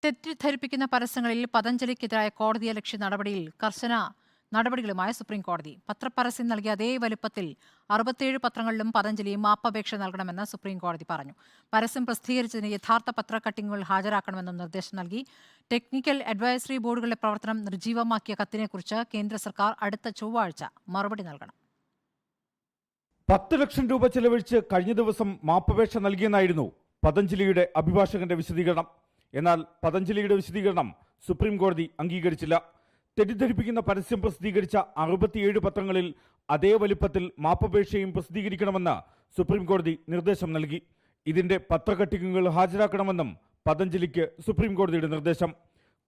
തെറ്റിദ്ധരിപ്പിക്കുന്ന പരസ്യങ്ങളിൽ പതഞ്ജലിക്കെതിരായ കോടതിയലക്ഷ്യ നടപടിയിൽ കർശന നടപടികളുമായി സുപ്രീംകോടതി. പത്രപരസ്യം നൽകിയ അതേ വലുപ്പത്തിൽ 67 പത്രങ്ങളിലും പതഞ്ജലി മാപ്പപേക്ഷ നൽകണമെന്ന് സുപ്രീംകോടതി പറഞ്ഞു. പരസ്യം പ്രസിദ്ധീകരിച്ചതിന് യഥാർത്ഥ പത്ര കട്ടിങ്ങുകൾ ഹാജരാക്കണമെന്നും നിർദ്ദേശം നൽകി. ടെക്നിക്കൽ അഡ്വൈസറി ബോർഡുകളുടെ പ്രവർത്തനം നിർജ്ജീവമാക്കിയ കത്തിനെക്കുറിച്ച് കേന്ദ്ര സർക്കാർ അടുത്ത ചൊവ്വാഴ്ച മറുപടി നൽകണം. 10 ലക്ഷം രൂപ ചെലവഴിച്ച് കഴിഞ്ഞ ദിവസം മാപ്പപേക്ഷ നൽകിയെന്നായിരുന്നു പതഞ്ജലിയുടെ അഭിഭാഷകന്റെ വിശദീകരണം. എന്നാൽ പതഞ്ജലിയുടെ വിശദീകരണം സുപ്രീംകോടതി അംഗീകരിച്ചില്ല. തെറ്റിദ്ധരിപ്പിക്കുന്ന പരസ്യം പ്രസിദ്ധീകരിച്ച 67 പത്രങ്ങളിൽ അതേ വലിപ്പത്തിൽ മാപ്പപേക്ഷയും പ്രസിദ്ധീകരിക്കണമെന്ന് സുപ്രീംകോടതി നിർദ്ദേശം നൽകി. ഇതിന്റെ പത്രകട്ടിങ്ങുകൾ ഹാജരാക്കണമെന്നും പതഞ്ജലിക്ക് സുപ്രീംകോടതിയുടെ നിർദ്ദേശം.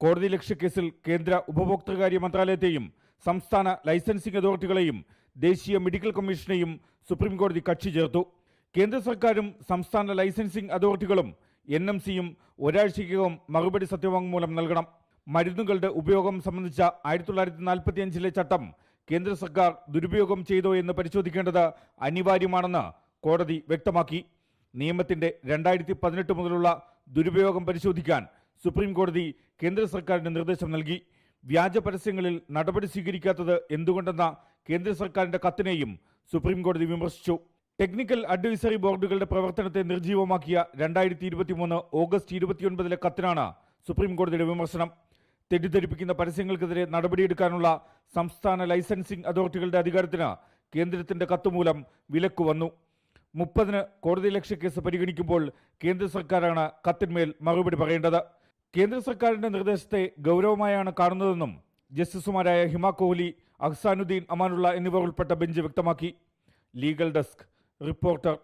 കോടതി ലക്ഷ്യക്കേസിൽ കേന്ദ്ര ഉപഭോക്തൃകാര്യ മന്ത്രാലയത്തെയും സംസ്ഥാന ലൈസൻസിംഗ് അതോറിറ്റികളെയും ദേശീയ മെഡിക്കൽ കമ്മീഷനെയും സുപ്രീംകോടതി കക്ഷി ചേർത്തു. കേന്ദ്ര സർക്കാരും സംസ്ഥാന ലൈസൻസിംഗ് അതോറിറ്റികളും NMCയും ഒരാഴ്ചയ്ക്കകം മറുപടി സത്യവാങ്മൂലം നൽകണം. മരുന്നുകളുടെ ഉപയോഗം സംബന്ധിച്ച 1945 ചട്ടം കേന്ദ്ര സർക്കാർ ദുരുപയോഗം ചെയ്തോ എന്ന് പരിശോധിക്കേണ്ടത് അനിവാര്യമാണെന്ന് കോടതി വ്യക്തമാക്കി. നിയമത്തിന്റെ 2018 മുതലുള്ള ദുരുപയോഗം പരിശോധിക്കാൻ സുപ്രീംകോടതി കേന്ദ്ര സർക്കാരിന് നിർദ്ദേശം നൽകി. വ്യാജ പരസ്യങ്ങളിൽ നടപടി സ്വീകരിക്കാത്തത് എന്തുകൊണ്ടെന്ന കേന്ദ്ര സർക്കാരിന്റെ കത്തിനെയും സുപ്രീംകോടതി വിമർശിച്ചു. ടെക്നിക്കൽ അഡ്വൈസറി ബോർഡുകളുടെ പ്രവർത്തനത്തെ നിർജ്ജീവമാക്കിയ 2023 ഓഗസ്റ്റ് 29 കത്തിനാണ് സുപ്രീംകോടതിയുടെ വിമർശനം. തെറ്റിദ്ധരിപ്പിക്കുന്ന പരസ്യങ്ങൾക്കെതിരെ നടപടിയെടുക്കാനുള്ള സംസ്ഥാന ലൈസൻസിംഗ് അതോറിറ്റികളുടെ അധികാരത്തിന് കേന്ദ്രത്തിന്റെ കത്തുമൂലം വിലക്ക് വന്നു. 30-ന് കോടതി ലക്ഷ്യക്കേസ് പരിഗണിക്കുമ്പോൾ കേന്ദ്ര സർക്കാരാണ് കത്തിന്മേൽ മറുപടി പറയേണ്ടത്. കേന്ദ്ര സർക്കാരിന്റെ നിർദ്ദേശത്തെ ഗൗരവമായാണ് കാണുന്നതെന്നും ജസ്റ്റിസുമാരായ ഹിമ കോഹ്ലി, അഹ്സാനുദ്ദീൻ അമാനുള്ള എന്നിവർ ഉൾപ്പെട്ട ബെഞ്ച് വ്യക്തമാക്കി. Legal desk reporter.